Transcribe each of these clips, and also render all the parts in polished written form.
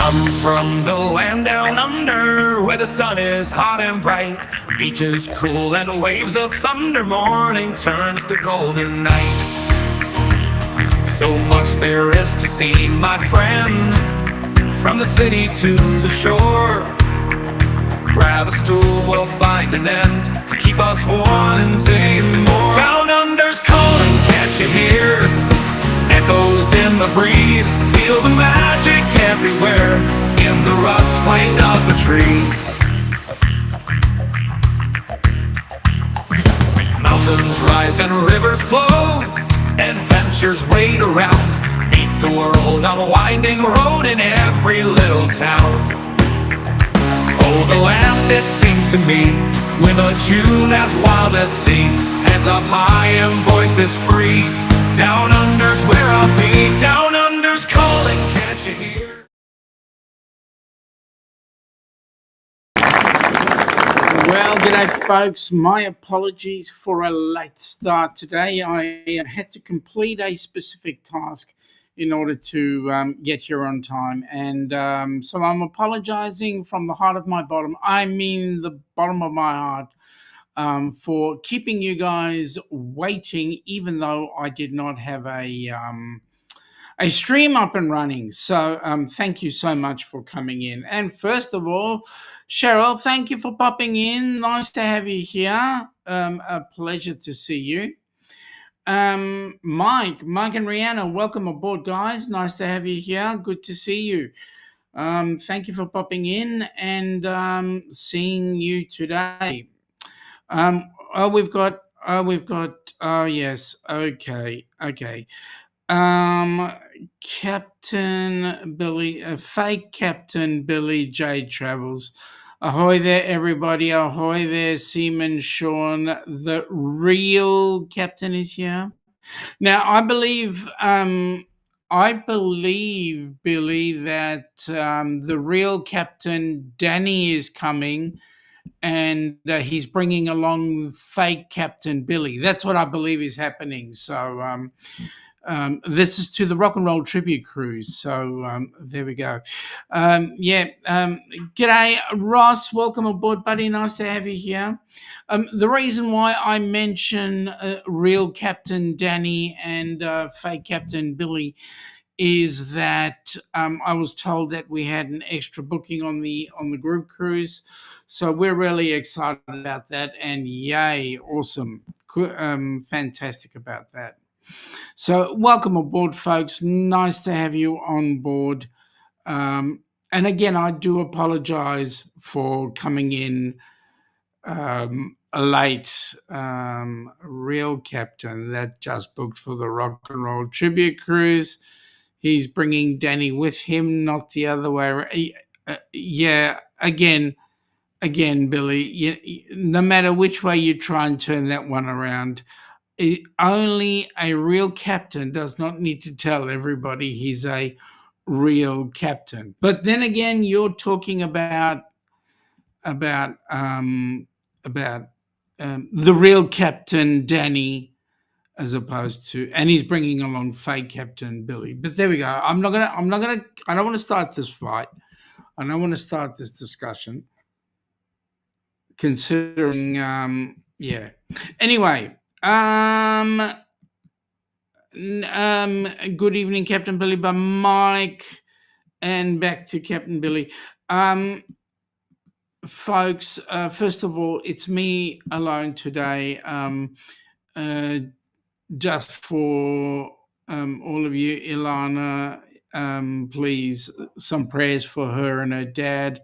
Come from the land down under, where the sun is hot and bright, beaches cool and waves of thunder. Morning turns to golden night. So much there is to see, my friend, from the city to the shore. Grab a stool, we'll find an end to keep us wanting more. Down under's calling, can't you hear? Echoes in the breeze, feel the magic everywhere, in the rustling of the trees. Mountains rise and rivers flow, adventures wait around. Meet the world on a winding road in every little town. Oh, the land, it seems to me, with a tune as wild as sea, hands up high and voices free. Down under's where I'll be. Down under's calling, can't you hear? Well, g'day folks. My apologies for a late start today. I had to complete a specific task in order to get here on time, and so I'm apologizing from the heart of my bottom. I mean the bottom of my heart, for keeping you guys waiting, even though I did not have a stream up and running. So thank you so much for coming in. And first of all, Cheryl, thank you for popping in. Nice to have you here. A pleasure to see you. Mike and Rihanna, welcome aboard, guys. Nice to have you here. Good to see you. Thank you for popping in and seeing you today. Yes, okay. Captain Billy, fake Captain Billy J Travels. Ahoy there, everybody. Ahoy there, Seaman Shaun. The real captain is here. Now, I believe, Billy, that the real Captain Danny is coming, and he's bringing along fake Captain Billy. That's what I believe is happening. So this is to the Rock and Roll Tribute Cruise. So there we go. G'day, Ross. Welcome aboard, buddy. Nice to have you here. The reason why I mention real Captain Danny and fake Captain Billy is that I was told that we had an extra booking on the group cruise, so we're really excited about that. And yay, awesome, fantastic about that. So welcome aboard, folks. Nice to have you on board. And again, I do apologize for coming in late. Real Captain that just booked for the Rock and Roll Tribute Cruise. He's bringing Danny with him, not the other way around. Again, Billy, no matter which way you try and turn that one around, only a real captain does not need to tell everybody he's a real captain. But then again, you're talking about the real Captain Danny, as opposed to, and he's bringing along fake Captain Billy. But there we go. I don't want to start this fight. I don't want to start this discussion, considering, Anyway, good evening, Captain Billy, by Mike, and back to Captain Billy. Folks, first of all, it's me alone today. Just for all of you, Ilana, please, some prayers for her and her dad.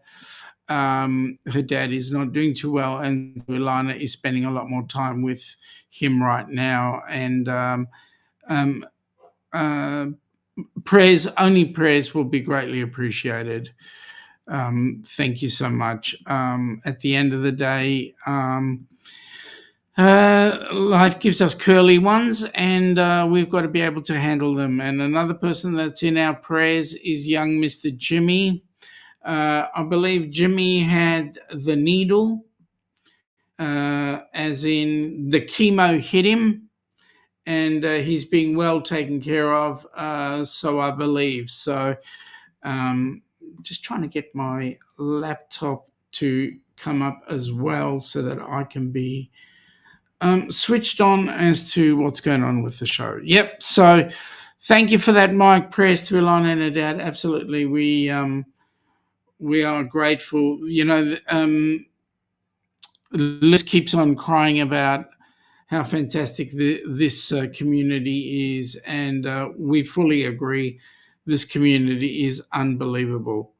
Her dad is not doing too well, and Ilana is spending a lot more time with him right now. And prayers will be greatly appreciated. Thank you so much. At the end of the day, life gives us curly ones, and we've got to be able to handle them. And another person that's in our prayers is young Mr. Jimmy. I believe Jimmy had the needle, as in the chemo hit him, and he's being well taken care of, so I believe. So just trying to get my laptop to come up as well so that I can be switched on as to what's going on with the show. Yep. So thank you for that, Mike. Prayers to Ilana and her dad. Absolutely. We are grateful. Liz keeps on crying about how fantastic this community is, and we fully agree. This community is unbelievable,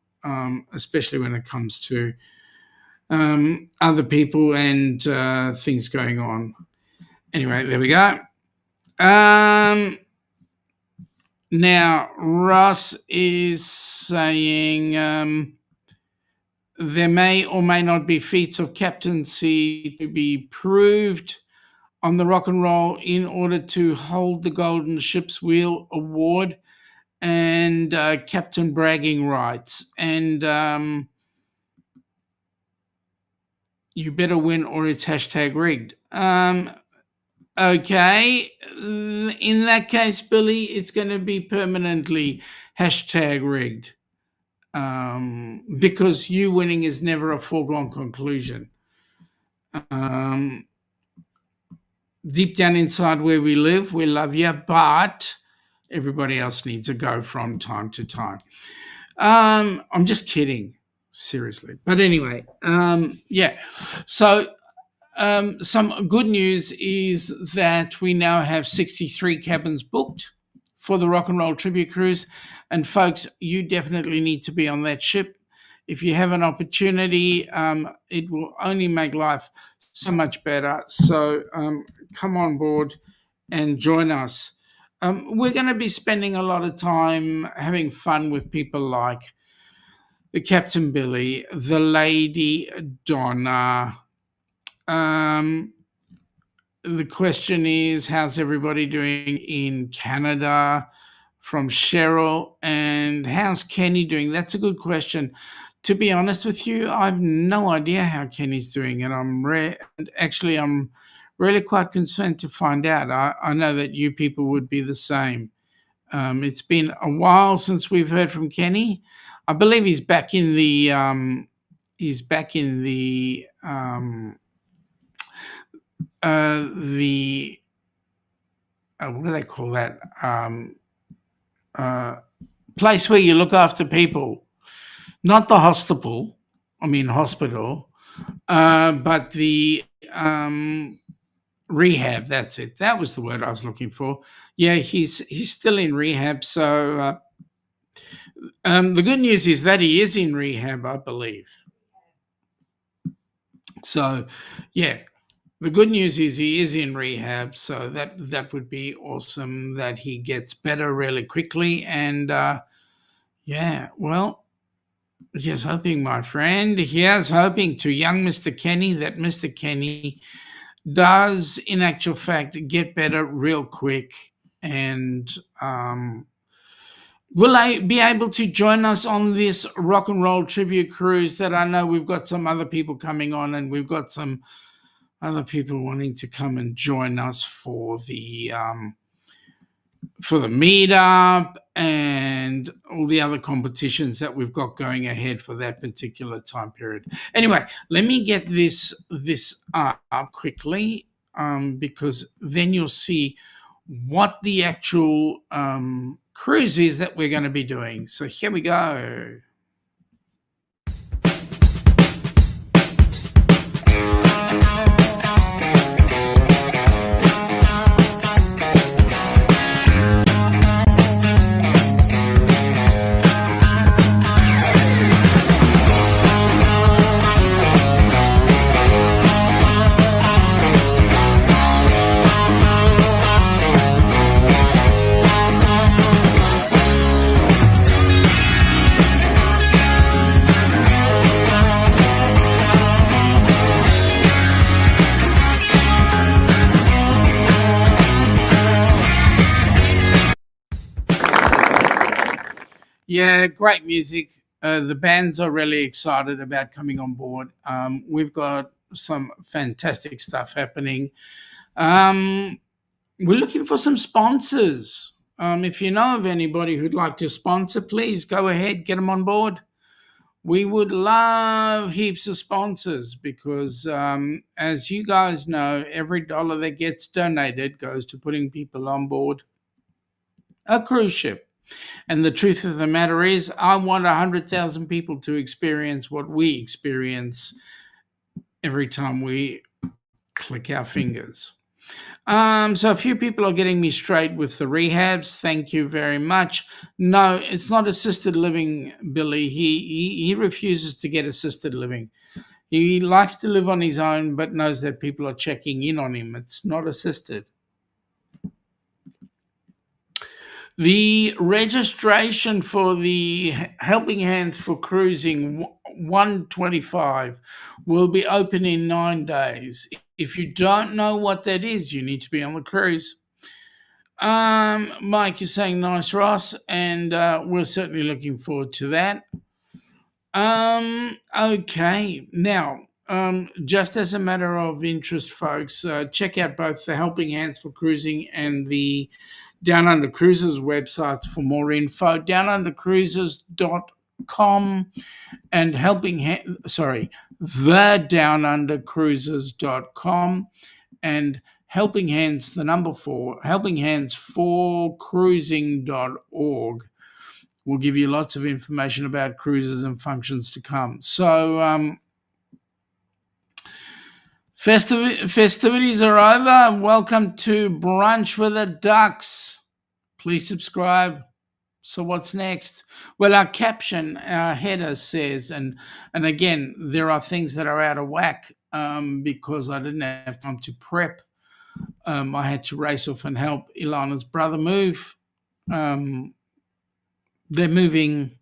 especially when it comes to other people and things going on. Anyway, there we go. Now, Ross is saying there may or may not be feats of captaincy to be proved on the rock and roll in order to hold the Golden Ship's Wheel Award and captain bragging rights. And you better win or it's hashtag rigged. Okay. In that case, Billy, it's going to be permanently hashtag rigged. Because you winning is never a foregone conclusion. Deep down inside where we live, we love you, but everybody else needs a go from time to time. I'm just kidding, seriously. But anyway, yeah. So some good news is that we now have 63 cabins booked for the Rock and Roll Tribute Cruise. And folks, you definitely need to be on that ship. If you have an opportunity, it will only make life so much better. So come on board and join us. We're going to be spending a lot of time having fun with people like the Captain Billy, the Lady Donna. The question is, how's everybody doing in Canada? From Cheryl. And how's Kenny doing? That's a good question. To be honest with you, I have no idea how Kenny's doing, and I'm really quite concerned to find out. I know that you people would be the same. It's been a while since we've heard from Kenny. I believe he's back in the what do they call that? Place where you look after people, not the hospital, but the rehab. That's it. That was the word I was looking for. Yeah, he's still in rehab. So the good news is that he is in rehab, I believe. So, yeah. The good news is he is in rehab, so that would be awesome that he gets better really quickly. And yeah, well, here's hoping, my friend. Here's hoping to young Mr. Kenny that Mr. Kenny does, in actual fact, get better real quick. And will I be able to join us on this rock and roll tribute cruise that I know we've got some other people coming on, and we've got some other people wanting to come and join us for the meetup and all the other competitions that we've got going ahead for that particular time period. Anyway, let me get this up quickly because then you'll see what the actual cruise is that we're going to be doing. So here we go. Yeah, great music. The bands are really excited about coming on board. We've got some fantastic stuff happening. We're looking for some sponsors. If you know of anybody who'd like to sponsor, please go ahead, get them on board. We would love heaps of sponsors because, as you guys know, every dollar that gets donated goes to putting people on board a cruise ship. And the truth of the matter is, I want 100,000 people to experience what we experience every time we click our fingers. So a few people are getting me straight with the rehabs. Thank you very much. No, it's not assisted living, Billy. He refuses to get assisted living. He likes to live on his own, but knows that people are checking in on him. It's not assisted. The registration for the Helping Hands for Cruising 125 will be open in 9 days. If you don't know what that is, you need to be on the cruise. Mike is saying nice, Ross, and we're certainly looking forward to that. Okay, now, just as a matter of interest, folks, check out both the Helping Hands for Cruising and the Down Under Cruises websites for more info. DownUnderCruises.com and the DownUnderCruises.com and Helping Hands, the number 4, helpinghands4cruising.org will give you lots of information about cruises and functions to come. So festivities are over. Welcome to Brunch with the Ducks. Please subscribe. So what's next? Well, our caption, our header says, and again, there are things that are out of whack because I didn't have time to prep. I had to race off and help Ilana's brother move. They're moving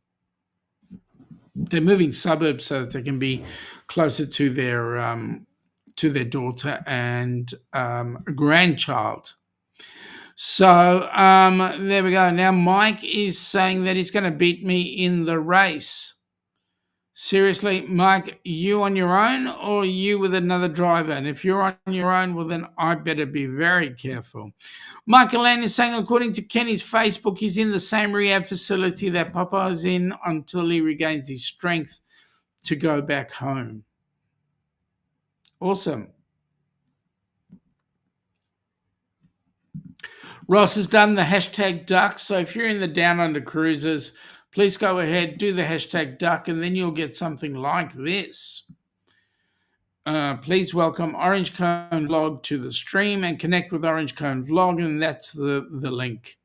suburbs so that they can be closer to their daughter and grandchild. So there we go. Now Mike is saying that he's going to beat me in the race. Seriously, Mike, you on your own or you with another driver? And if you're on your own, well, then I better be very careful. Michael Ann is saying, according to Kenny's Facebook, he's in the same rehab facility that Papa is in until he regains his strength to go back home. Awesome. Ross has done the hashtag duck. So if you're in the Down Under Cruises, please go ahead, do the hashtag duck, and then you'll get something like this. Please welcome Orange Cone Vlog to the stream and connect with Orange Cone Vlog, and that's the link.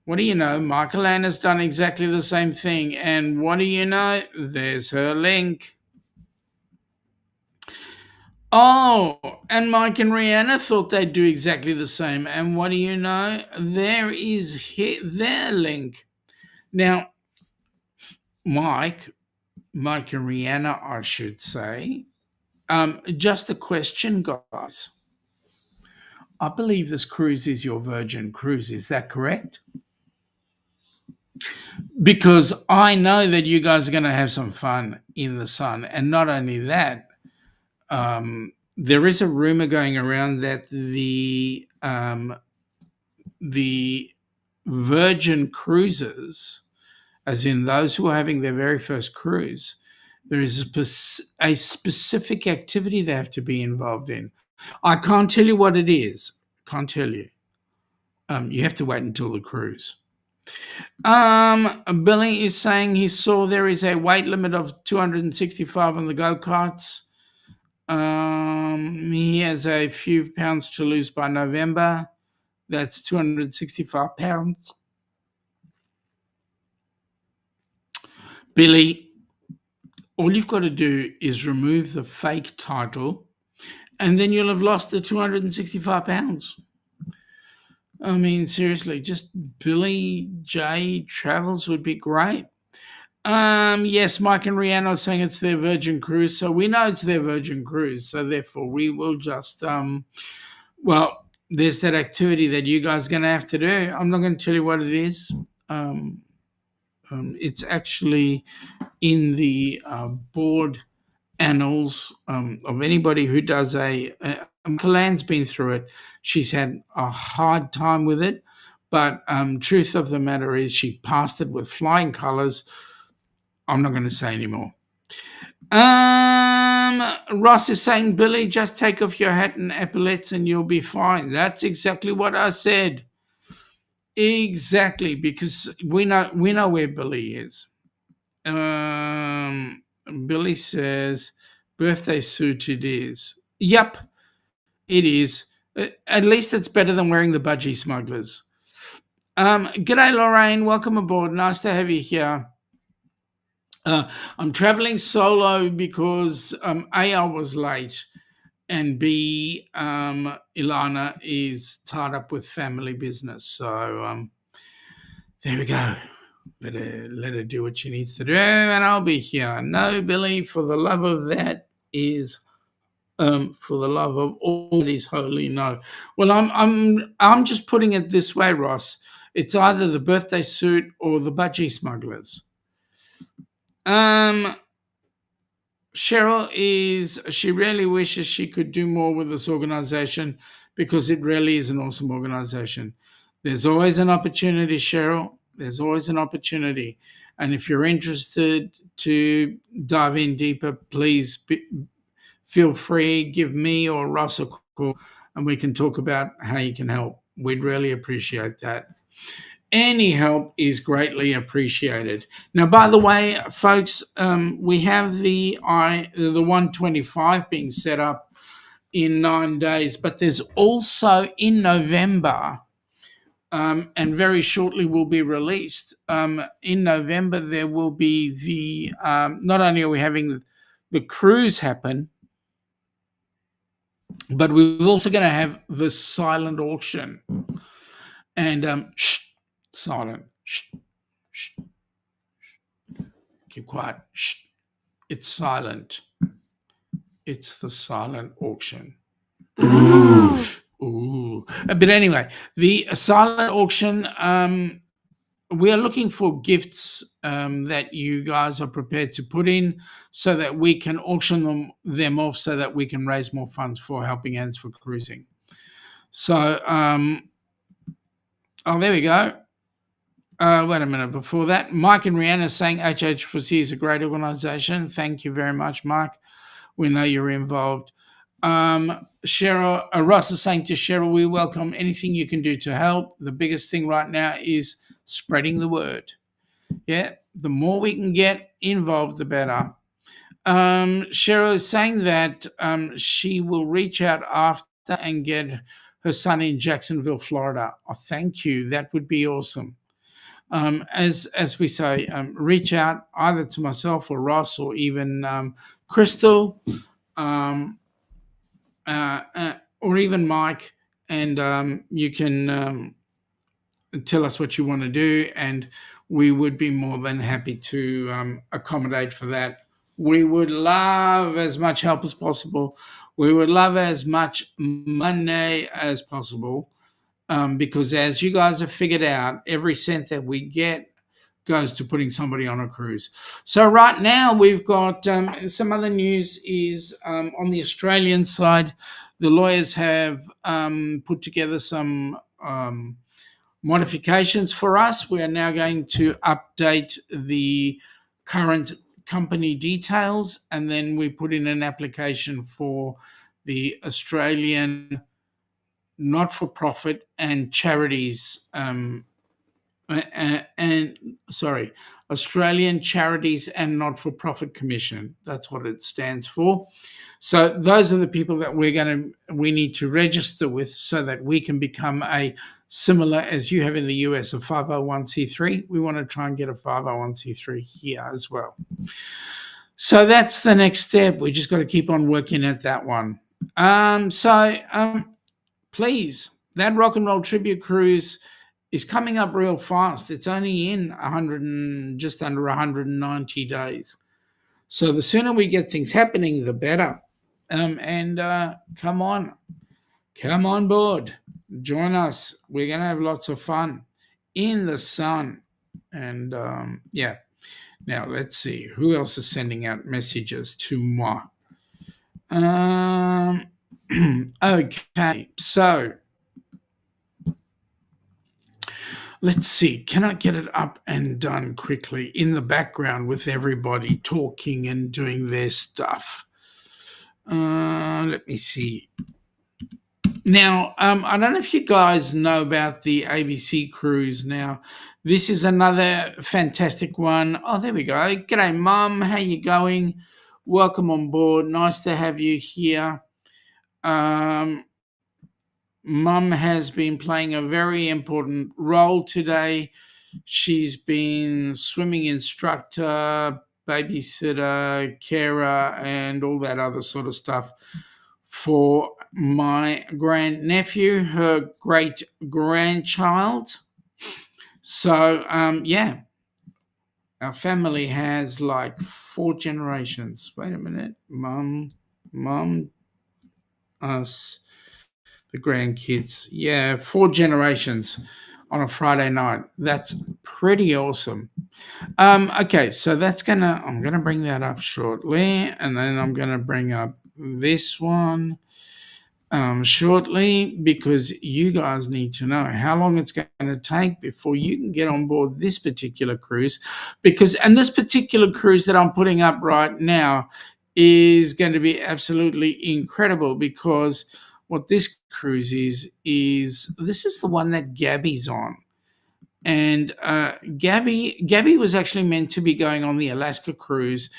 What do you know? Michael Ann has done exactly the same thing, and what do you know? There's her link. Oh, and Mike and Rihanna thought they'd do exactly the same, and what do you know? There is their link. Now, Mike and Rihanna, I should say, just a question, guys. I believe this cruise is your Virgin cruise. Is that correct? Because I know that you guys are going to have some fun in the sun. And not only that, there is a rumor going around that the Virgin cruises, as in those who are having their very first cruise, there is a specific activity they have to be involved in. I can't tell you what it is. Can't tell you. You have to wait until the cruise. Billy is saying he saw there is a weight limit of 265 on the go-karts. He has a few pounds to lose by November. That's 265 pounds. Billy, all you've got to do is remove the fake title, and then you'll have lost the 265 pounds. I mean, seriously, just Billy J Travels would be great. Yes, Mike and Rihanna are saying it's their Virgin cruise, so we know it's their Virgin cruise, so therefore we will just, well, there's that activity that you guys are going to have to do. I'm not going to tell you what it is. It's actually in the board annals of anybody who does Kalan's been through it. She's had a hard time with it, but truth of the matter is she passed it with flying colors. I'm not going to say anymore. Ross is saying, Billy, just take off your hat and epaulets and you'll be fine. That's exactly what I said. Exactly, because we know where Billy is. Billy says, birthday suit it is. Yep, it is. At least it's better than wearing the budgie smugglers. G'day, Lorraine. Welcome aboard. Nice to have you here. I'm traveling solo because A, I was late, and B, Ilana is tied up with family business. So there we go. Let her do what she needs to do, and I'll be here. No, Billy, for the love of that is, for the love of all that is holy, no. Well, I'm just putting it this way, Ross. It's either the birthday suit or the budgie smugglers. Cheryl she really wishes she could do more with this organization because it really is an awesome organization. There's always an opportunity, Cheryl. There's always an opportunity. And if you're interested to dive in deeper, please feel free, give me or Russ a call, and we can talk about how you can help. We'd really appreciate that. Any help is greatly appreciated. Now, by the way, folks, we have the 125 being set up in 9 days, but there's also in November, and very shortly will be released. In November, there will be the not only are we having the cruise happen, but we're also going to have the silent auction. And silent. Keep quiet. It's silent. It's the silent auction. Ooh. But anyway, the silent auction, we are looking for gifts that you guys are prepared to put in so that we can auction them off so that we can raise more funds for Helping Hands for Cruising. So, there we go. Wait a minute. Before that, Mike and Rihanna saying HH4C is a great organization. Thank you very much, Mike. We know you're involved. Cheryl, Ross is saying to Cheryl, we welcome anything you can do to help. The biggest thing right now is spreading the word. Yeah, the more we can get involved, the better. Cheryl is saying that she will reach out after and get her son in Jacksonville, Florida. Oh, thank you. That would be awesome. As we say, reach out either to myself or Ross or even Crystal, or even Mike, and you can tell us what you want to do, and we would be more than happy to accommodate for that. We would love as much help as possible. We would love as much money as possible, because as you guys have figured out, every cent that we get goes to putting somebody on a cruise. So right now we've got some other news is on the Australian side, the lawyers have put together some modifications for us. We are now going to update the current company details, and then we put in an application for the Australian not-for-profit and charities Australian Charities and Not-for-Profit Commission. That's what it stands for. So those are the people that we need to register with so that we can become a similar as you have in the US, a 501c3. We want to try and get a 501c3 here as well. So that's the next step. We just got to keep on working at that one. Please, that Rock and Roll Tribute Cruise is coming up real fast. It's only in just under 190 days. So the sooner we get things happening, the better. Come on board. Join us. We're going to have lots of fun in the sun. And yeah. Now, let's see. Who else is sending out messages to moi? Okay. So, Let's see, can I get it up and done quickly in the background with everybody talking and doing their stuff? Let me see. Now, I don't know if you guys know about the ABC cruise. Now, this is another fantastic one. Oh, there we go. G'day, Mum. How you going? Welcome on board. Nice to have you here. Mum has been playing a very important role today. She's been swimming instructor, babysitter, carer, and all that other sort of stuff for my grandnephew, her great grandchild. So, yeah, our family has like 4 generations. Wait a minute. Mum, us, the grandkids. Yeah, 4 generations on a Friday night. That's pretty awesome. Okay, so I'm gonna bring that up shortly, and then I'm gonna bring up this one shortly, because you guys need to know how long it's going to take before you can get on board this particular cruise. And this particular cruise that I'm putting up right now is going to be absolutely incredible, because what this cruise is this is the one that Gabby's on. And Gabby was actually meant to be going on the Alaska cruise,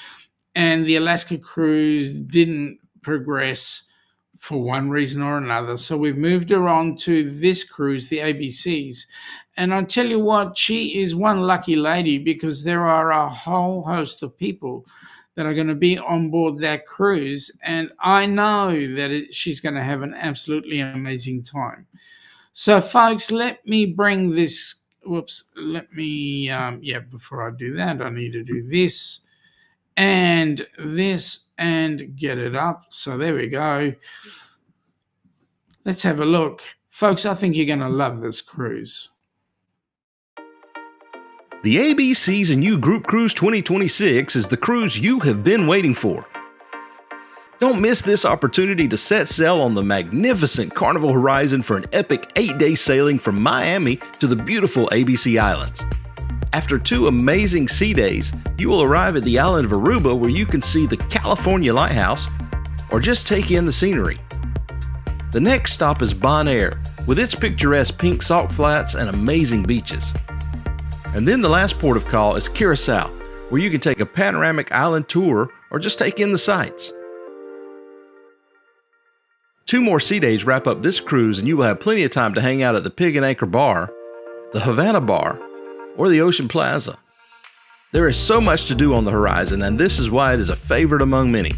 and the Alaska cruise didn't progress for one reason or another. So we've moved her on to this cruise, the ABCs. And I tell you what, she is one lucky lady, because there are a whole host of people that are going to be on board that cruise. And I know that she's going to have an absolutely amazing time. So, folks, let me bring this. Before I do that, I need to do this and this and get it up. So there we go. Let's have a look. Folks, I think you're going to love this cruise. The ABCs and You Group Cruise 2026 is the cruise you have been waiting for. Don't miss this opportunity to set sail on the magnificent Carnival Horizon for an epic 8-day sailing from Miami to the beautiful ABC Islands. After 2 amazing sea days, you will arrive at the island of Aruba, where you can see the California Lighthouse or just take in the scenery. The next stop is Bonaire, with its picturesque pink salt flats and amazing beaches. And then the last port of call is Curacao, where you can take a panoramic island tour or just take in the sights. 2 more sea days wrap up this cruise, and you will have plenty of time to hang out at the Pig and Anchor Bar, the Havana Bar, or the Ocean Plaza. There is so much to do on the horizon, and this is why it is a favorite among many.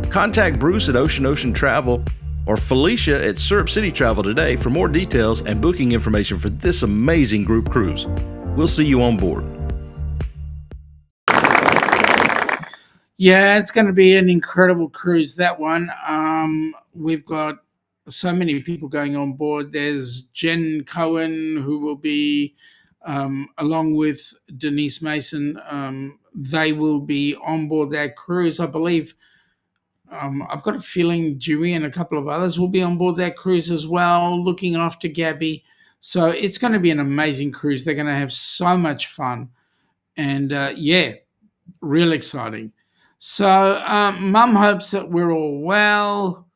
Contact Bruce at Ocean Travel or Felicia at Syrup City Travel today for more details and booking information for this amazing group cruise. We'll see you on board. Yeah, it's going to be an incredible cruise, that one. We've got so many people going on board. There's Jen Cohen, who will be, along with Denise Mason, they will be on board that cruise. I believe, I've got a feeling Dewey and a couple of others will be on board that cruise as well, looking after Gabby. So it's going to be an amazing cruise. They're going to have so much fun. And, real exciting. So, Mum hopes that we're all well.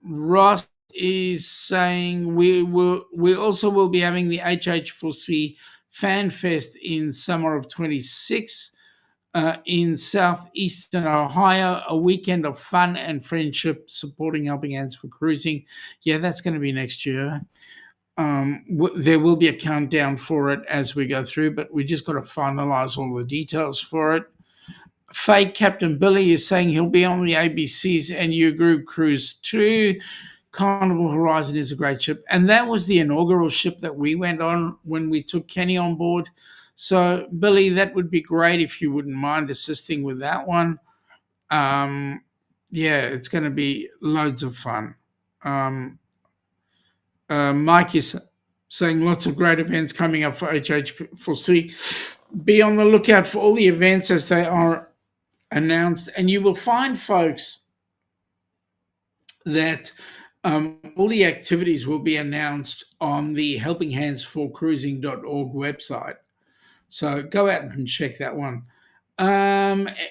Ross is saying we also will be having the HH4C Fan Fest in summer of 26 in southeastern Ohio, a weekend of fun and friendship, supporting Helping Hands for Cruising. Yeah, that's going to be next year. There will be a countdown for it as we go through, but we just got to finalize all the details for it. Fake Captain Billy is saying he'll be on the ABCs and You Group Cruise too. Carnival Horizon is a great ship. And that was the inaugural ship that we went on when we took Kenny on board. So, Billy, that would be great if you wouldn't mind assisting with that one. It's going to be loads of fun. Mike is saying lots of great events coming up for HH4C. Be on the lookout for all the events as they are announced, and you will find, folks, that All the activities will be announced on the helpinghandsforcruising.org website. So go out and check that one. G'day,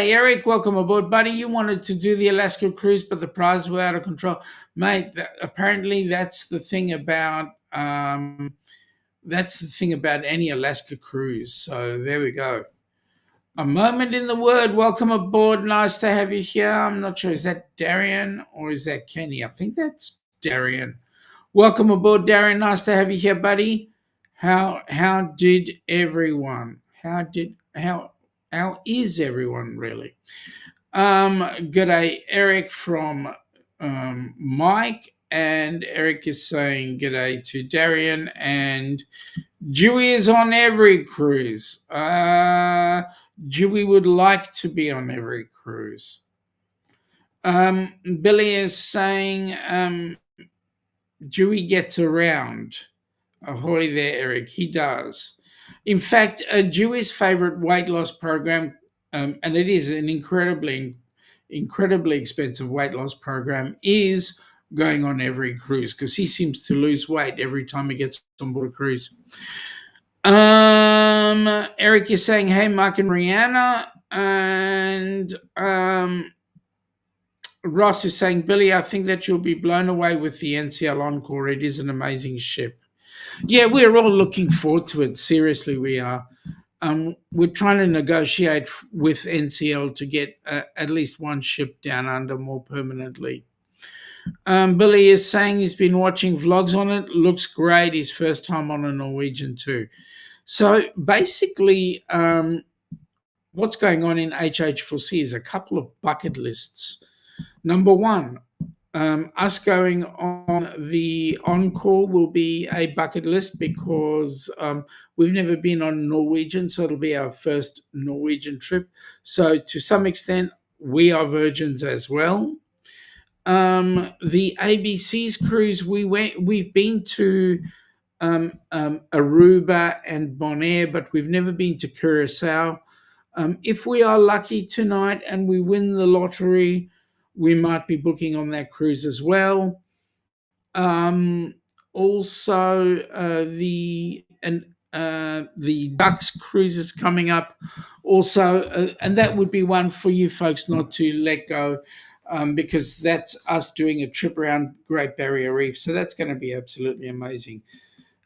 Eric. Welcome aboard, buddy. You wanted to do the Alaska cruise, but the prize were out of control, mate. Apparently, that's the thing about any Alaska cruise. So there we go. A moment in the word. Welcome aboard. Nice to have you here. I'm not sure, is that Darian or is that Kenny? I think that's Darian. Welcome aboard, Darian. Nice to have you here, buddy. How did everyone? How is everyone really? G'day, Eric from Mike, and Eric is saying g'day to Darian, and Dewey is on every cruise. Dewey would like to be on every cruise. Billy is saying Dewey gets around. Ahoy there, Eric. He does. In fact, Dewey's favorite weight loss program, and it is an incredibly expensive weight loss program, is going on every cruise because he seems to lose weight every time he gets on board a cruise. Eric is saying, hey, Mark and Rihanna. And Ross is saying, Billy, I think that you'll be blown away with the NCL Encore. It is an amazing ship. Yeah, we're all looking forward to it. Seriously, we are. We're trying to negotiate with NCL to get at least one ship down under more permanently. Billy is saying he's been watching vlogs on it. Looks great. His first time on a Norwegian too. So basically, what's going on in HH4C is a couple of bucket lists. Number one, us going on the Encore will be a bucket list because we've never been on Norwegian, so it'll be our first Norwegian trip. So to some extent, we are virgins as well. The ABC's cruise, we've been to Aruba and Bonaire, but we've never been to Curacao. If we are lucky tonight and we win the lottery, we might be booking on that cruise as well. Also, the Ducks cruise is coming up also, and that would be one for you folks not to let go, because that's us doing a trip around Great Barrier Reef. So that's going to be absolutely amazing.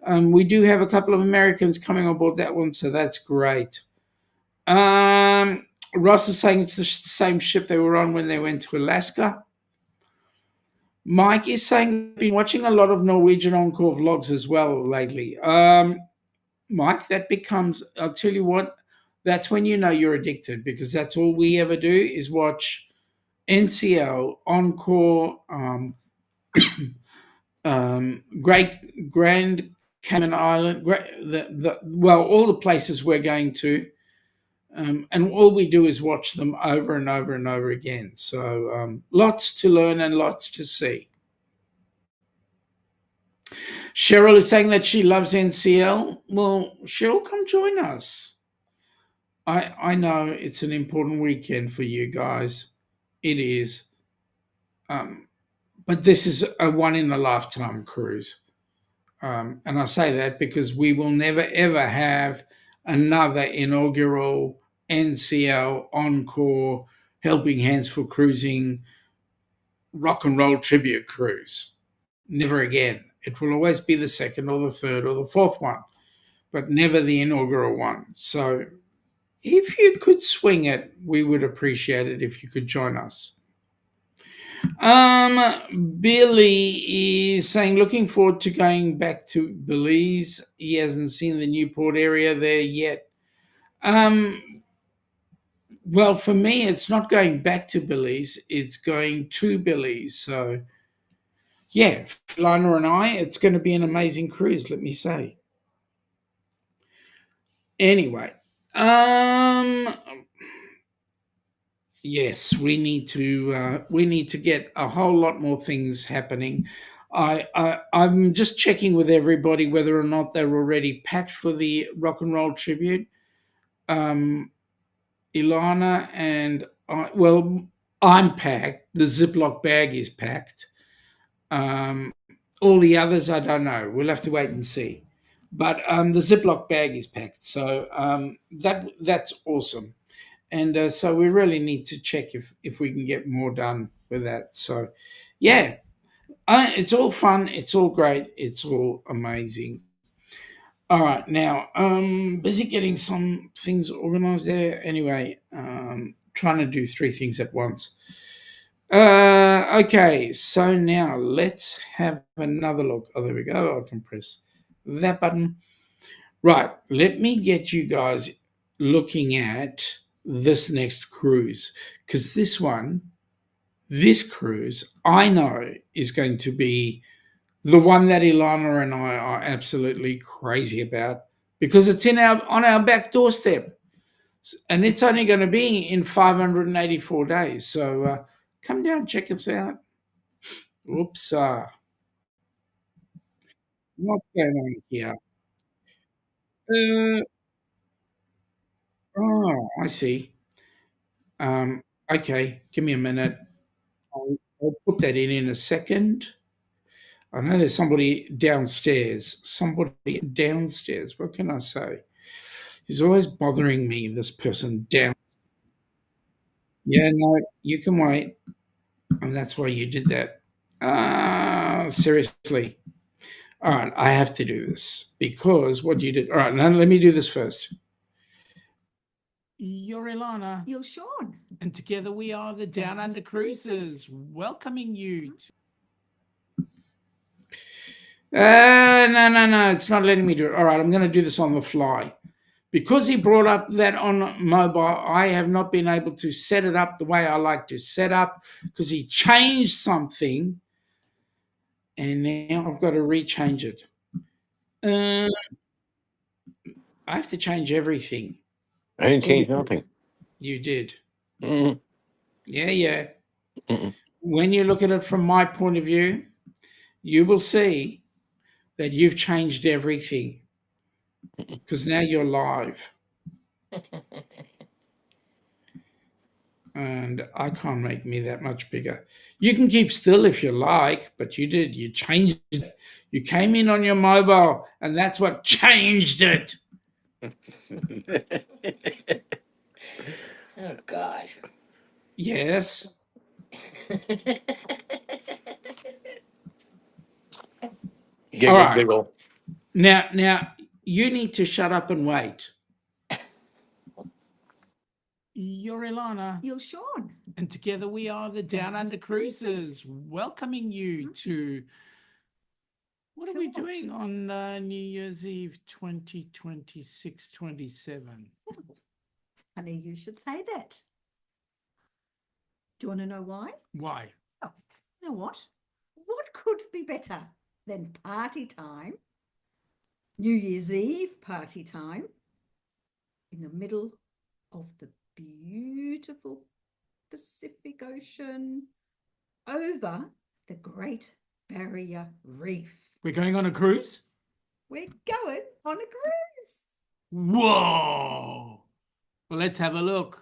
We do have a couple of Americans coming on board that one, so that's great. Ross is saying it's the same ship they were on when they went to Alaska. Mike is saying been watching a lot of Norwegian Encore vlogs as well lately. Mike, that becomes, I'll tell you what, that's when you know you're addicted, because that's all we ever do is watch NCL, Encore, Grand Cayman Island, all the places we're going to. And all we do is watch them over and over and over again. So lots to learn and lots to see. Cheryl is saying that she loves NCL. Well, Cheryl, come join us. I know it's an important weekend for you guys. It is. But this is a one-in-a-lifetime cruise. And I say that because we will never, ever have another inaugural NCL Encore Helping Hands for Cruising rock and roll tribute cruise. Never again. It will always be the second or the third or the fourth one, but never the inaugural one. So if you could swing it, we would appreciate it if you could join us. Billy is saying looking forward to going back to Belize. He hasn't seen the Newport area there yet. Well, for me, it's not going back to Belize, it's going to Belize. So, yeah, Lana and I, it's going to be an amazing cruise, let me say. Anyway, yes, we need to get a whole lot more things happening. I'm just checking with everybody whether or not they're already packed for the rock and roll tribute. Ilana and I'm packed. The Ziploc bag is packed. All the others, I don't know. We'll have to wait and see. But the Ziploc bag is packed, so that's awesome. And so we really need to check if we can get more done with that. So, yeah, it's all fun. It's all great. It's all amazing. All right, now busy getting some things organized there. Anyway, trying to do three things at once. Okay, so now let's have another look. Oh, there we go. I can press that button. Right, let me get you guys looking at this next cruise, because this cruise, I know is going to be the one that Ilana and I are absolutely crazy about, because it's on our back doorstep, and it's only going to be in 584 days. So come down, check us out. Oops, what's going on here? Uh, oh, I see. Um, okay, give me a minute. I'll put that in a second. I know there's somebody downstairs. Somebody downstairs. What can I say? He's always bothering me, this person down. Yeah, no, you can wait. And that's why you did that. Seriously. All right, I have to do this because what you did. All right, now let me do this first. You're Ilana. You're Shaun. And together we are the Down Under Cruisers, welcoming you. No. It's not letting me do it. All right, I'm going to do this on the fly. Because he brought up that on mobile, I have not been able to set it up the way I like to set up because he changed something. And now I've got to rechange it. I have to change everything. I didn't change nothing. You did. Mm-mm. Yeah. Mm-mm. When you look at it from my point of view, you will see that you've changed everything because now you're live. And I can't make me that much bigger. You can keep still if you like, but you did. You changed it. You came in on your mobile, and that's what changed it. Oh, God. Yes. Giggle, All right. giggle. Now, you need to shut up and wait. You're Ilana. You're Shaun. And together we are the Down Under Cruisers, welcoming you to... What are we doing on New Year's Eve 2026-27? Funny you should say that. Do you want to know why? Why? Oh, you know what? What could be better than party time, New Year's Eve party time, in the middle of the beautiful Pacific Ocean over the Great Barrier Reef? We're going on a cruise? We're going on a cruise. Whoa! Well, let's have a look.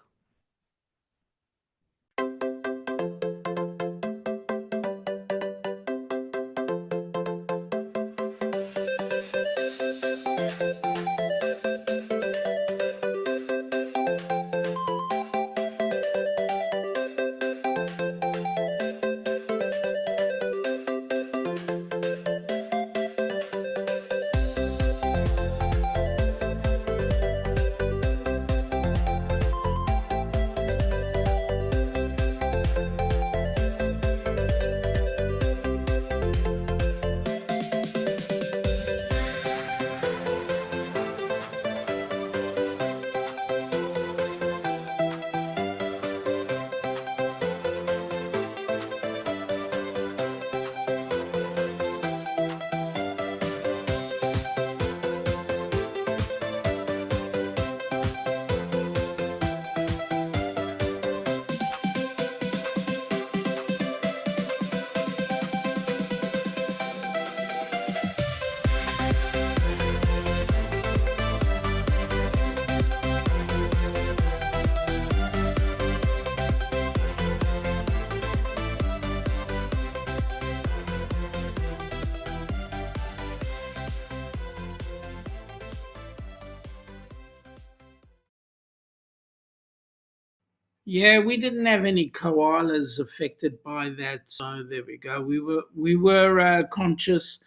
Yeah, we didn't have any koalas affected by that, so there we go. We were conscious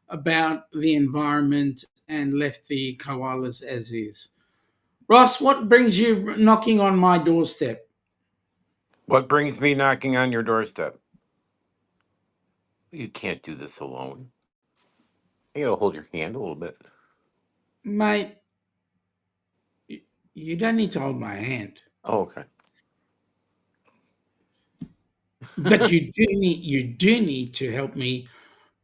about the environment and left the koalas as is. Ross, what brings you knocking on my doorstep? What brings me knocking on your doorstep? You can't do this alone. You gotta hold your hand a little bit. Mate, you don't need to hold my hand. Oh, okay. But you do need to help me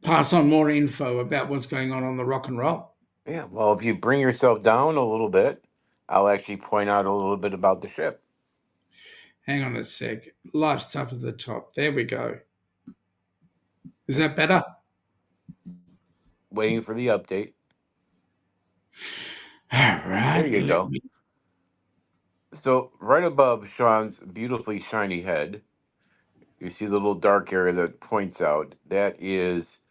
pass on more info about what's going on the rock and roll. Yeah. Well, if you bring yourself down a little bit, I'll actually point out a little bit about the ship. Hang on a sec. Life's up at the top. There we go. Is Yeah. that better? Waiting for the update. All There right. you Let go. me. So right above Sean's beautifully shiny head, you see the little dark area that points out. That is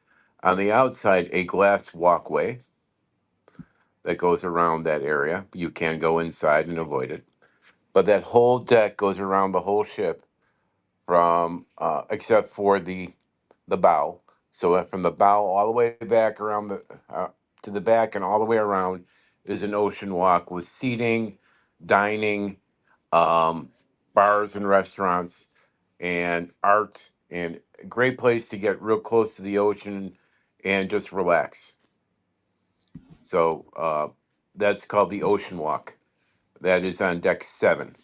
on the outside a glass walkway that goes around that area. You can go inside and avoid it. But that whole deck goes around the whole ship from except for the bow. So from the bow all the way back around the to the back and all the way around is an ocean walk with seating, dining, um, bars and restaurants, and art, and a great place to get real close to the ocean and just relax. So that's called the Ocean Walk. That is on deck 7.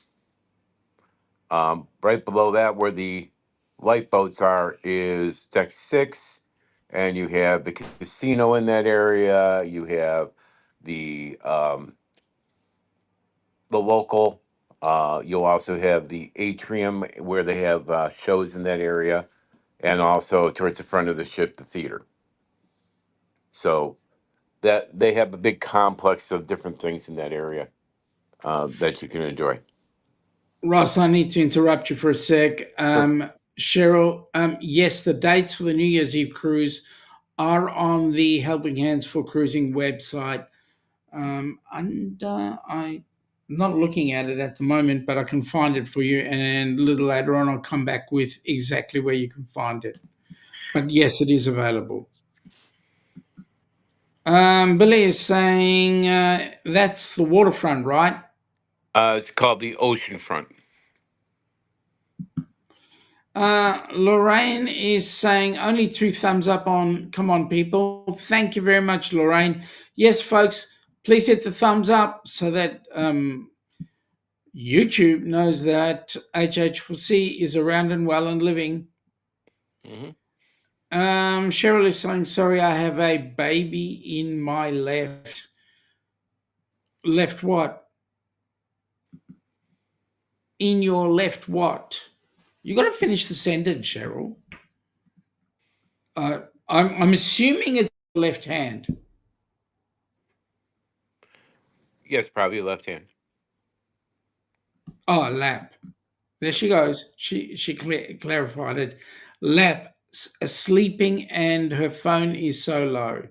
Right below that, where the lifeboats are, is deck 6, and you have the casino in that area. You have the local. You'll also have the atrium where they have shows in that area, and also towards the front of the ship, the theater. So that they have a big complex of different things in that area that you can enjoy. Ross, I need to interrupt you for a sec. Sure. Cheryl, yes, the dates for the New Year's Eve cruise are on the Helping Hands for Cruising website. I'm not looking at it at the moment, but I can find it for you. And a little later on, I'll come back with exactly where you can find it. But yes, it is available. Billy is saying that's the waterfront, right? It's called the Ocean Front. Lorraine is saying only 2 thumbs up on Come On People. Thank you very much, Lorraine. Yes, folks, please hit the thumbs up so that YouTube knows that HH4C is around and well and living. Hmm. Cheryl is saying, sorry, I have a baby in my left. Left what? In your left what? You got to finish the sentence, Cheryl. I'm assuming it's left hand. Yes, probably left hand. Oh, lap. There she goes. She clarified it. Lap, sleeping, and her phone is so low.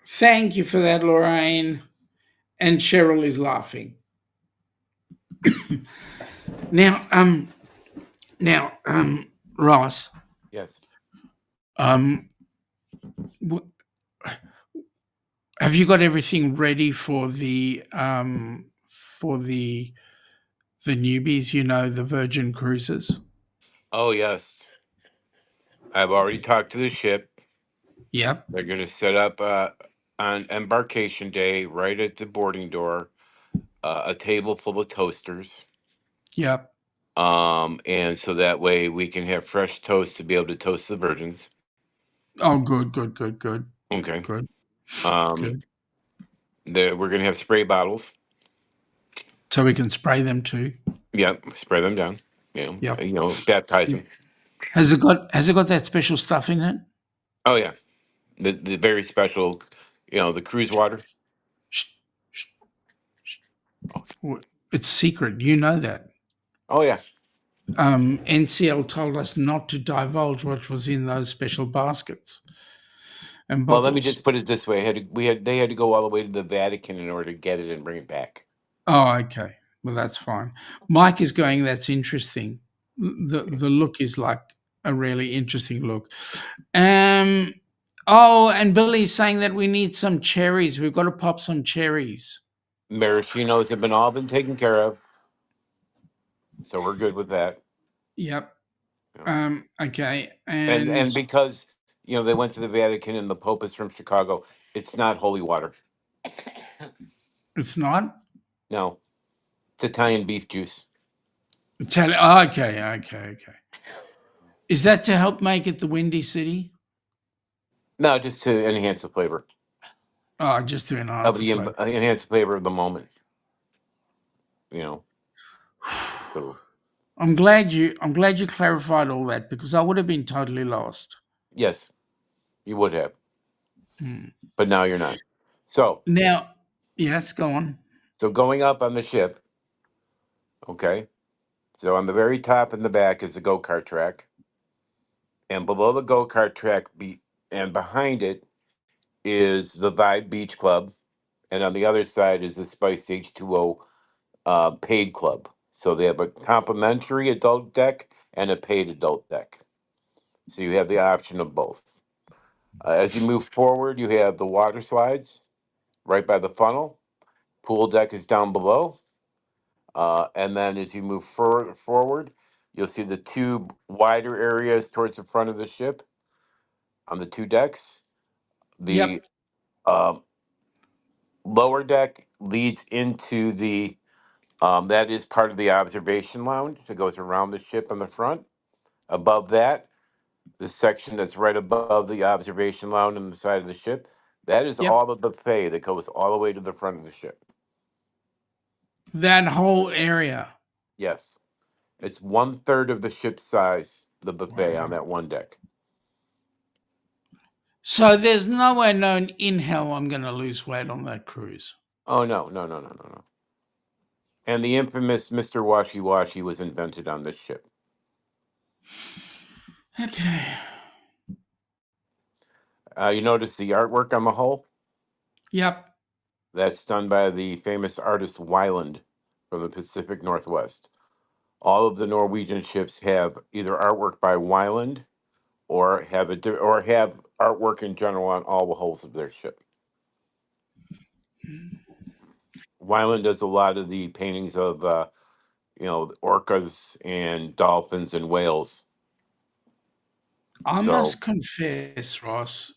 Thank you for that, Lorraine. And Cheryl is laughing. Now, Ross, Yes. um, have you got everything ready for the newbies? You know, the Virgin Cruises. Oh, yes. I've already talked to the ship. Yep. They're going to set up on embarkation day right at the boarding door a table full of toasters. Yep. And so that way we can have fresh toast to be able to toast the virgins. Oh, good, good, good, good, Okay. good, Um, good. we're going to have spray bottles. So we can spray them too. Yep. Spray them down. Yep. Baptize them. Has it got that special stuff in it? Oh, yeah. The very special, the cruise water. Shh, shh, shh. It's secret. You know that. Oh, yeah. NCL told us not to divulge what was in those special baskets and Well, let me bottles. just put it this way: they had to go all the way to the Vatican in order to get it and bring it back. Oh, okay. Well, that's fine. Mike is going, that's interesting. The look is like a really interesting look. Oh, and Billy's saying that we need some cherries. We've got to pop some cherries. Maraschinos have all been taken care of, so we're good with that. Yep. You know. Okay. And because they went to the Vatican and the Pope is from Chicago, it's not holy water. It's not? No, it's Italian beef juice. Okay. Is that to help make it the Windy City? No, just to enhance the flavor Oh, just to of enhance the the flavor. enhance the flavor of the moment. So I'm glad you clarified all that because I would have been totally lost. yes, you would have, but now you're not. So Now, yes, go on. going up on the ship, okay. So on the very top and the back is the go-kart track, and below the go-kart track, and behind it is the Vibe Beach Club, and on the other side is the Spice H2O paid club. So they have a complimentary adult deck and a paid adult deck. So you have the option of both. As you move forward, you have the water slides right by the funnel. Pool deck is down below. And then as you move forward, you'll see the two wider areas towards the front of the ship on the two decks. The Yep. um, lower deck leads into that is part of the observation lounge that goes around the ship on the front. Above that, the section that's right above the observation lounge on the side of the ship, that is Yep. all the buffet that goes all the way to the front of the ship. That whole area. Yes. It's 1/3 of the ship's size, the buffet on Wow. that one deck. So there's nowhere known in hell I'm going to lose weight on that cruise. Oh, no. And the infamous Mr. Washy Washy was invented on this ship. Okay. You notice the artwork on the hull? Yep. That's done by the famous artist Wyland from the Pacific Northwest. All of the Norwegian ships have either artwork by Wyland or have artwork in general on all the hulls of their ship. Wyland does a lot of the paintings of orcas and dolphins and whales. I So must confess, Ross,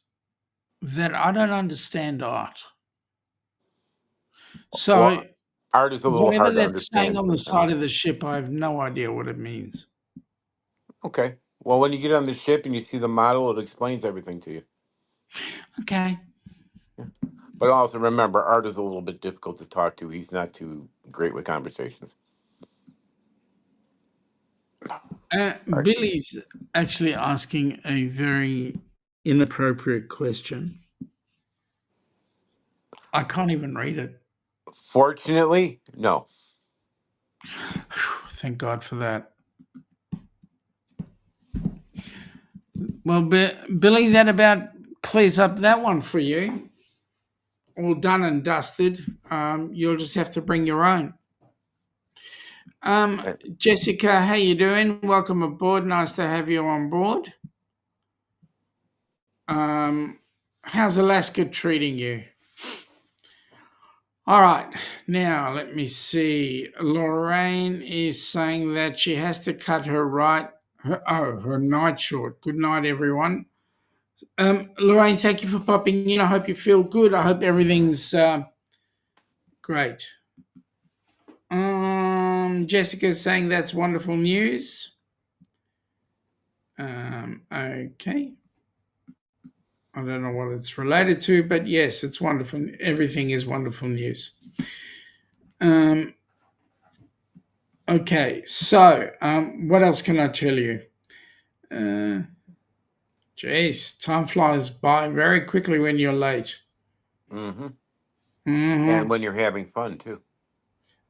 that I don't understand art. So well, art is a little whatever hard to that's saying understand on the sometimes. side of the ship, I have no idea what it means. Okay. Well, when you get on the ship and you see the model, it explains everything to you. Okay. But also remember, Art is a little bit difficult to talk to. He's not too great with conversations. Right. Billy's actually asking a very inappropriate question. I can't even read it. Fortunately, no. Thank God for that. Well, Billy, that about clears up that one for you. All done and dusted. You'll just have to bring your own. Jessica, how you doing? Welcome aboard. Nice to have you on board. How's Alaska treating you? All right, now let me see. Lorraine is saying that she has to cut her night short. Good night, everyone. Lorraine, thank you for popping in. I hope you feel good. I hope everything's great. Jessica's saying that's wonderful news. Okay. I don't know what it's related to, but yes, it's wonderful. Everything is wonderful news. Okay, so what else can I tell you? Geez, time flies by very quickly when you're late. Mm-hmm. Mm-hmm. And when you're having fun, too.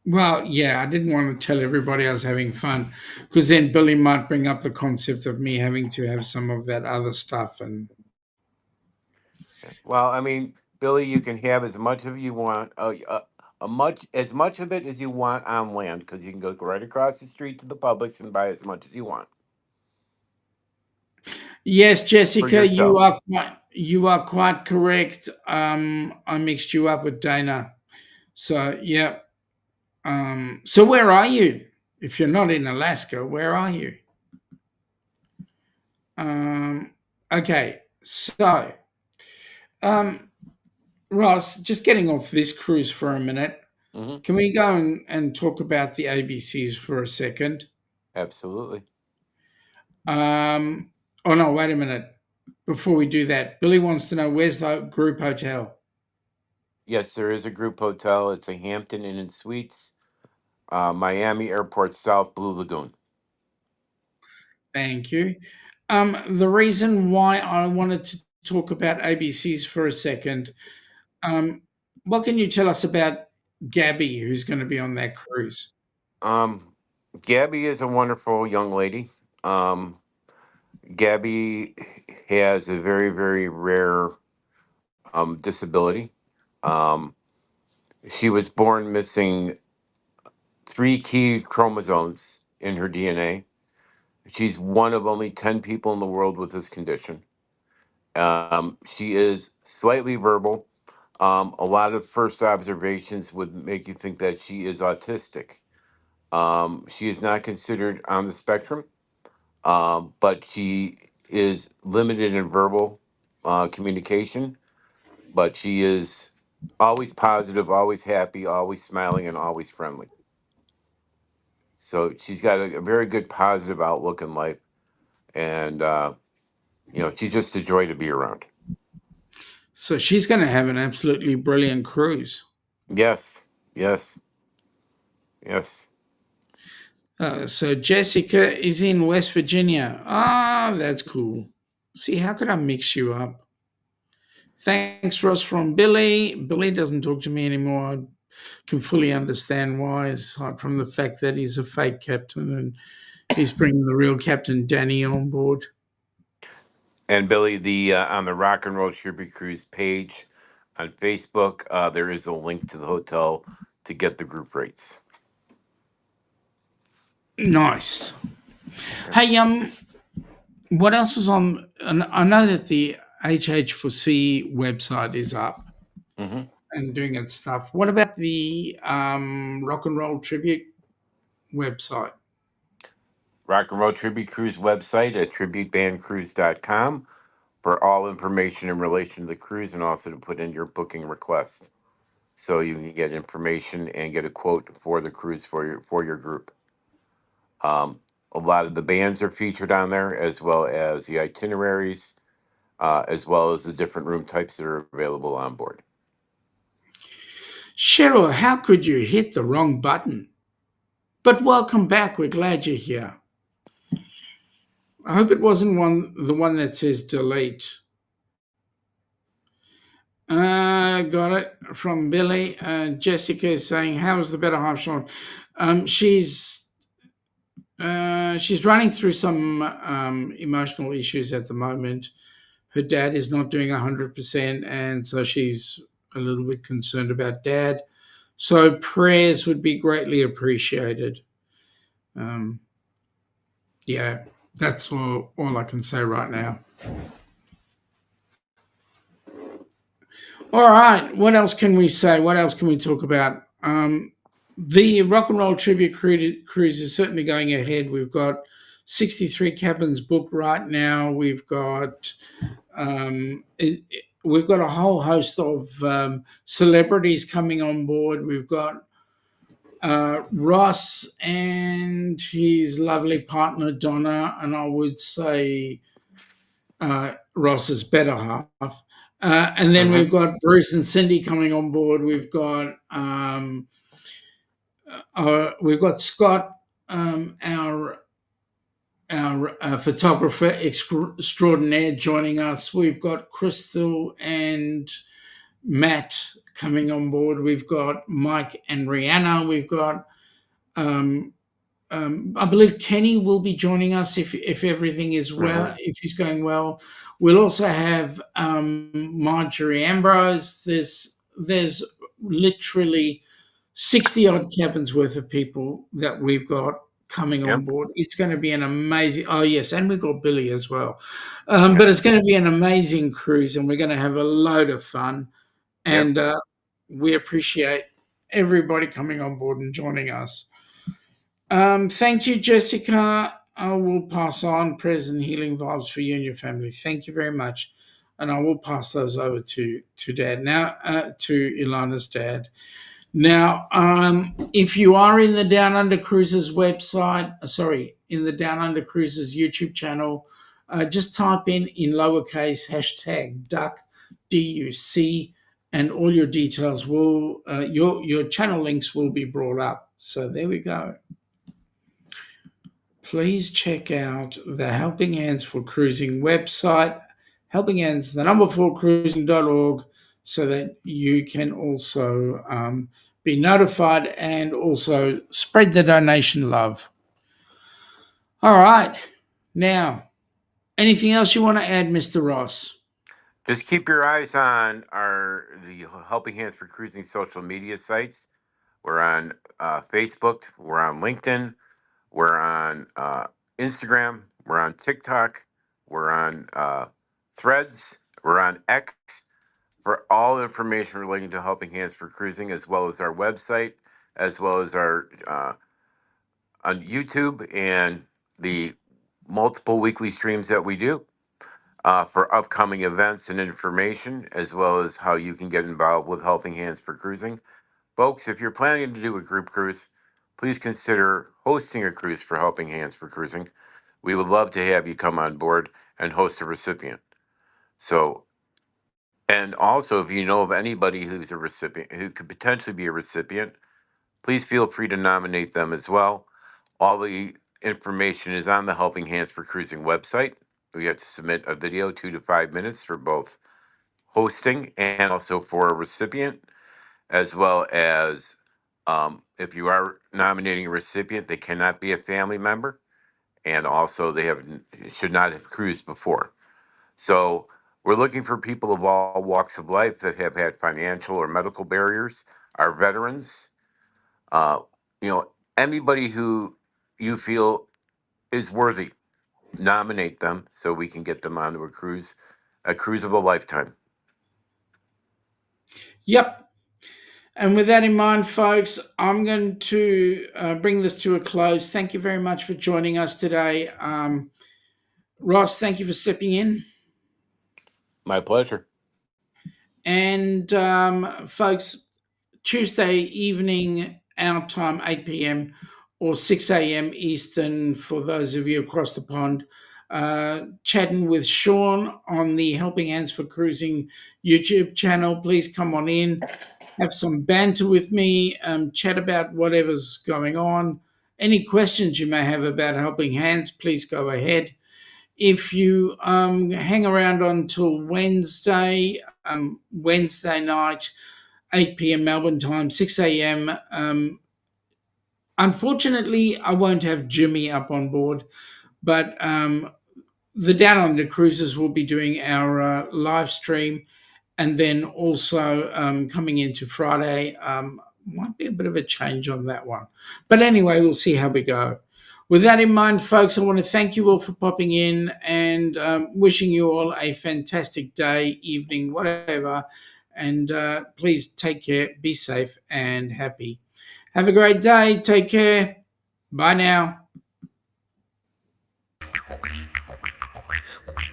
Well, yeah, I didn't want to tell everybody I was having fun because then Billy might bring up the concept of me having to have some of that other stuff. And Well, I mean, Billy, you can have as much of you want, as much of it as you want on land, because you can go right across the street to the Publix and buy as much as you want Yes, for Jessica, yourself. you are quite correct. I mixed you up with Dana. So yeah. So where are you? If you're not in Alaska, where are you? Um, okay, so um, Ross, just getting off this cruise for a minute, Hmm. can we go and talk about the ABCs for a second? Absolutely. Oh no, wait a minute. Before we do that, Billy wants to know where's the group hotel. Yes, there is a group hotel. It's a Hampton Inn and Suites, Miami Airport South, Blue Lagoon. Thank you. The reason why I wanted to talk about ABCs for a second, um, what can you tell us about Gabby, who's going to be on that cruise? Um, Gabby is a wonderful young lady. Um, Gabby has a very, very rare disability. Um, she was born missing three key chromosomes in her DNA. She's one of only 10 people in the world with this condition. She is slightly verbal. A lot of first observations would make you think that she is autistic. She is not considered on the spectrum, but she is limited in verbal communication. But she is always positive, always happy, always smiling, and always friendly. So she's got a very good positive outlook in life, and she's just a joy to be around. So she's going to have an absolutely brilliant cruise. Yes, yes, yes. So Jessica is in West Virginia. Ah, that's cool. See, how could I mix you up? Thanks, Ross, from Billy. Billy doesn't talk to me anymore. I can fully understand why, aside from the fact that he's a fake captain and he's bringing the real Captain Danny on board. And Billy, the on the Rock and Roll Tribute Cruise page on Facebook, there is a link to the hotel to get the group rates. Nice. Okay. Hey, what else is on? And I know that the HH4C website is up Hmm. and doing its stuff. What about the Rock and Roll Tribute website? Rock and Roll Tribute Cruise website at tributebandcruise.com for all information in relation to the cruise and also to put in your booking request. So you can get information and get a quote for the cruise for your group. A lot of the bands are featured on there, as well as the itineraries, as well as the different room types that are available on board. Cheryl, how could you hit the wrong button? But welcome back. We're glad you're here. I hope it wasn't the one that says delete. Got it from Billy. Jessica is saying, "How is the better half, Sean?" She's running through some emotional issues at the moment. Her dad is not doing 100%, and so she's a little bit concerned about dad. So prayers would be greatly appreciated. Um, yeah, that's all I can say right now. All right, what else can we say? What else can we talk about? The Rock and Roll Tribute Cruise is certainly going ahead. We've got 63 cabins booked right now. We've got a whole host of celebrities coming on board. We've got Ross and his lovely partner Donna, and I would say Ross's better half. And then Hmm. we've got Bruce and Cindy coming on board. We've got Scott, our photographer extraordinaire, joining us. We've got Crystal and Matt coming on board. We've got Mike and Rihanna. We've got I believe Kenny will be joining us if everything is Hmm. well, if he's going well. We'll also have Marjorie Ambrose. There's literally 60 odd cabins worth of people that we've got coming on Yep. board. It's going to be an amazing, oh yes, and we've got Billy as well. Yep. But it's going to be an amazing cruise, and we're going to have a load of fun. And we appreciate everybody coming on board and joining us. Thank you, Jessica. I will pass on prayers and healing vibes for you and your family. Thank you very much. And I will pass those over to Dad now, to Ilana's dad. Now, if you are in the Down Under Cruises website, in the Down Under Cruises YouTube channel, just type in lowercase #duck, DUC, and all your details will, your channel links will be brought up. So there we go. Please check out the Helping Hands for Cruising website, Helping Hands, 4cruising.org, so that you can also be notified and also spread the donation love. All right. Now, anything else you want to add, Mr. Ross? Just keep your eyes on the Helping Hands for Cruising social media sites. We're on Facebook. We're on LinkedIn. We're on Instagram. We're on TikTok. We're on Threads. We're on X. For all information relating to Helping Hands for Cruising, as well as our website, as well as our on YouTube and the multiple weekly streams that we do for upcoming events and information, as well as how you can get involved with Helping Hands for Cruising. Folks, if you're planning to do a group cruise, please consider hosting a cruise for Helping Hands for Cruising. We would love to have you come on board and host a recipient. So, and also, if you know of anybody who's a recipient, who could potentially be a recipient, please feel free to nominate them as well. All the information is on the Helping Hands for Cruising website. We have to submit a video, 2 to 5 minutes, for both hosting and also for a recipient, as well as if you are nominating a recipient, they cannot be a family member, and also they should not have cruised before. So we're looking for people of all walks of life that have had financial or medical barriers, our veterans, anybody who you feel is worthy, nominate them so we can get them onto a cruise of a lifetime. Yep. And with that in mind, folks, I'm going to bring this to a close. Thank you very much for joining us today. Ross, thank you for stepping in. My pleasure. And folks, Tuesday evening, our time, 8 p.m. or 6 a.m. Eastern, for those of you across the pond, chatting with Shaun on the Helping Hands for Cruising YouTube channel. Please come on in, have some banter with me, chat about whatever's going on. Any questions you may have about Helping Hands, please go ahead. If you hang around until Wednesday night, 8 p.m. Melbourne time, 6 a.m. Unfortunately, I won't have Jimmy up on board, but the Down Under Cruises will be doing our live stream, and then also coming into Friday, might be a bit of a change on that one. But anyway, we'll see how we go. With that in mind, folks, I want to thank you all for popping in, and wishing you all a fantastic day, evening, whatever. And please take care, be safe and happy. Have a great day. Take care. Bye now.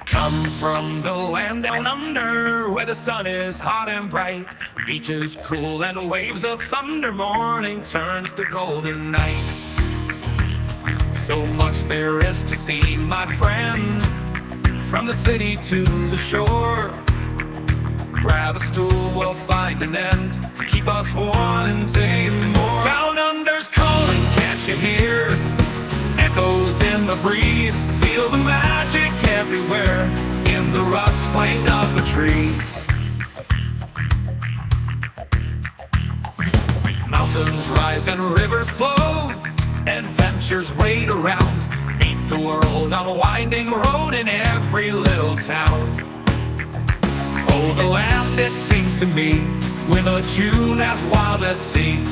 Come from the land down under, where the sun is hot and bright, beaches cool and waves of thunder, morning turns to golden night. So much there is to see, my friend, from the city to the shore. Grab a stool, we'll find an end to keep us wanting more. Down under's calling, can't you hear? Echoes in the breeze, feel the magic everywhere, in the rustling of the trees. Mountains rise and rivers flow, adventures wait around, meet the world on a winding road in every little town. Oh, the land, it seems to me, with a tune as wild as sea.